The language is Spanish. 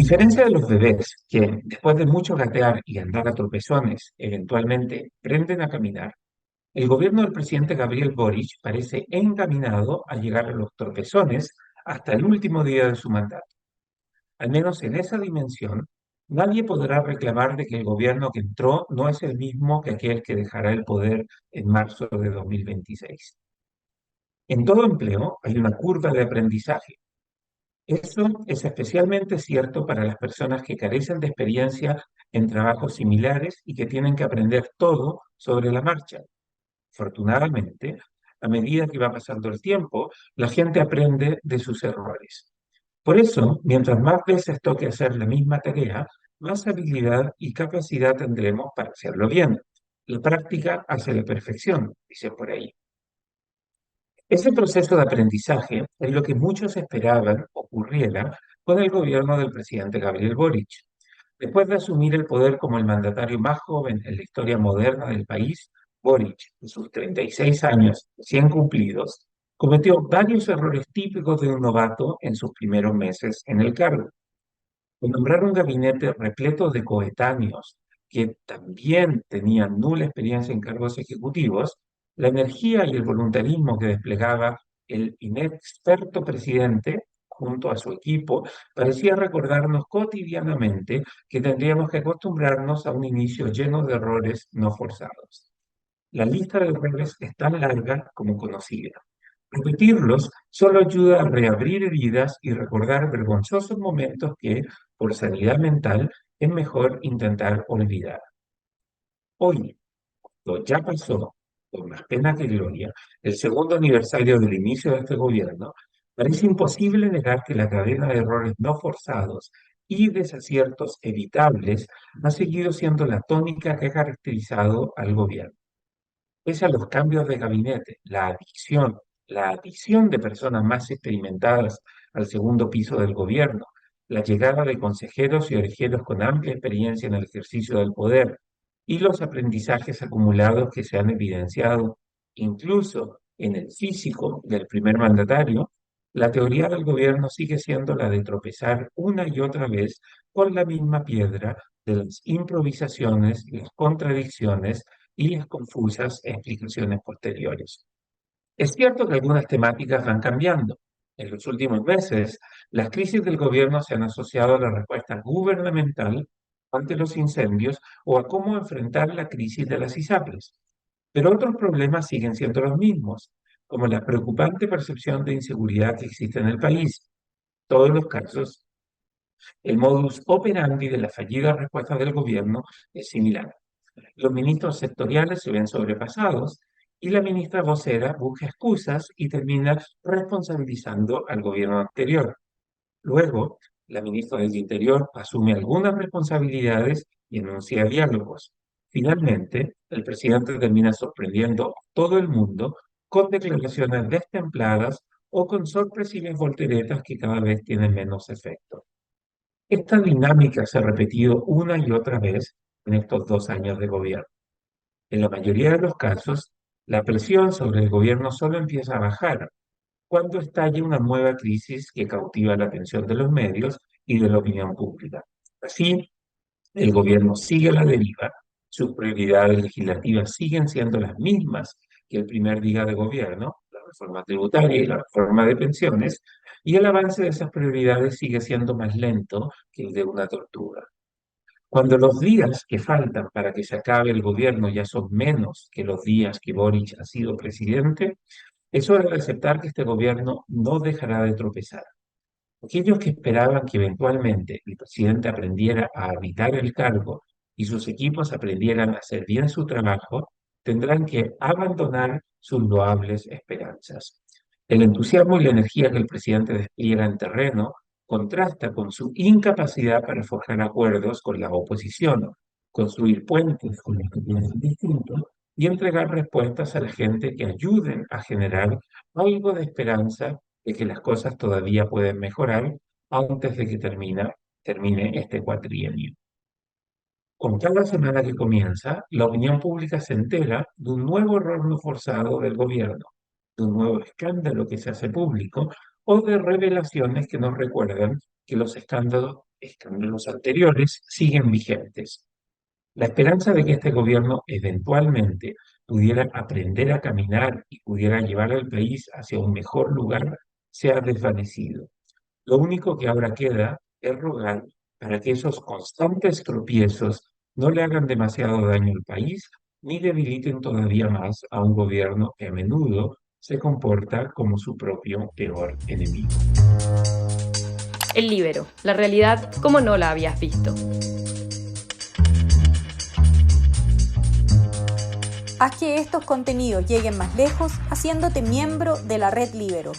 diferencia de los bebés, que después de mucho gatear y andar a tropezones, eventualmente aprenden a caminar, el gobierno del presidente Gabriel Boric parece encaminado a llegar a los tropezones hasta el último día de su mandato. Al menos en esa dimensión, nadie podrá reclamar de que el gobierno que entró no es el mismo que aquel que dejará el poder en marzo de 2026. En todo empleo hay una curva de aprendizaje. Eso es especialmente cierto para las personas que carecen de experiencia en trabajos similares y que tienen que aprender todo sobre la marcha. Afortunadamente, a medida que va pasando el tiempo, la gente aprende de sus errores. Por eso, mientras más veces toque hacer la misma tarea, más habilidad y capacidad tendremos para hacerlo bien. La práctica hace la perfección, dice por ahí. Ese proceso de aprendizaje es lo que muchos esperaban ocurriera con el gobierno del presidente Gabriel Boric. Después de asumir el poder como el mandatario más joven en la historia moderna del país, Boric, en sus 36 años recién cumplidos, cometió varios errores típicos de un novato en sus primeros meses en el cargo. Al nombrar un gabinete repleto de coetáneos que también tenían nula experiencia en cargos ejecutivos, la energía y el voluntarismo que desplegaba el inexperto presidente junto a su equipo parecía recordarnos cotidianamente que tendríamos que acostumbrarnos a un inicio lleno de errores no forzados. La lista de errores es tan larga como conocida. Repetirlos solo ayuda a reabrir heridas y recordar vergonzosos momentos que, por sanidad mental, es mejor intentar olvidar. Hoy, cuando ya pasó, con más pena que gloria, el segundo aniversario del inicio de este gobierno, parece imposible negar que la cadena de errores no forzados y desaciertos evitables ha seguido siendo la tónica que ha caracterizado al gobierno. Pese a los cambios de gabinete, la adición de personas más experimentadas al segundo piso del gobierno, la llegada de consejeros y orejeros con amplia experiencia en el ejercicio del poder y los aprendizajes acumulados que se han evidenciado incluso en el físico del primer mandatario, la teoría del gobierno sigue siendo la de tropezar una y otra vez con la misma piedra de las improvisaciones, las contradicciones y las confusas explicaciones posteriores. Es cierto que algunas temáticas van cambiando. En los últimos meses, las crisis del gobierno se han asociado a la respuesta gubernamental ante los incendios o a cómo enfrentar la crisis de las ISAPRES. Pero otros problemas siguen siendo los mismos, como la preocupante percepción de inseguridad que existe en el país. En todos los casos, el modus operandi de la fallida respuesta del gobierno es similar. Los ministros sectoriales se ven sobrepasados y la ministra vocera busca excusas y termina responsabilizando al gobierno anterior. Luego, la ministra del Interior asume algunas responsabilidades y anuncia diálogos. Finalmente, el presidente termina sorprendiendo a todo el mundo con declaraciones destempladas o con sorpresivas volteretas que cada vez tienen menos efecto. Esta dinámica se ha repetido una y otra vez en estos 2 años de gobierno. En la mayoría de los casos, la presión sobre el gobierno solo empieza a bajar cuando estalle una nueva crisis que cautiva la atención de los medios y de la opinión pública. Así, el gobierno sigue a la deriva, sus prioridades legislativas siguen siendo las mismas que el primer día de gobierno, la reforma tributaria y la reforma de pensiones, y el avance de esas prioridades sigue siendo más lento que el de una tortuga. Cuando los días que faltan para que se acabe el gobierno ya son menos que los días que Boric ha sido presidente, es hora de aceptar que este gobierno no dejará de tropezar. Aquellos que esperaban que eventualmente el presidente aprendiera a habitar el cargo y sus equipos aprendieran a hacer bien su trabajo, tendrán que abandonar sus loables esperanzas. El entusiasmo y la energía que el presidente despliega en terreno contrasta con su incapacidad para forjar acuerdos con la oposición, construir puentes con los que piensan distinto y entregar respuestas a la gente que ayuden a generar algo de esperanza de que las cosas todavía pueden mejorar antes de que termine este cuatrienio. Con cada semana que comienza, la opinión pública se entera de un nuevo error no forzado del gobierno, de un nuevo escándalo que se hace público o de revelaciones que nos recuerdan que los escándalos escándalos anteriores siguen vigentes. La esperanza de que este gobierno eventualmente pudiera aprender a caminar y pudiera llevar al país hacia un mejor lugar se ha desvanecido. Lo único que ahora queda es rogar para que esos constantes tropiezos no le hagan demasiado daño al país ni debiliten todavía más a un gobierno que a menudo se comporta como su propio peor enemigo. El Líbero, la realidad como no la habías visto. Haz que estos contenidos lleguen más lejos haciéndote miembro de la Red Líbero.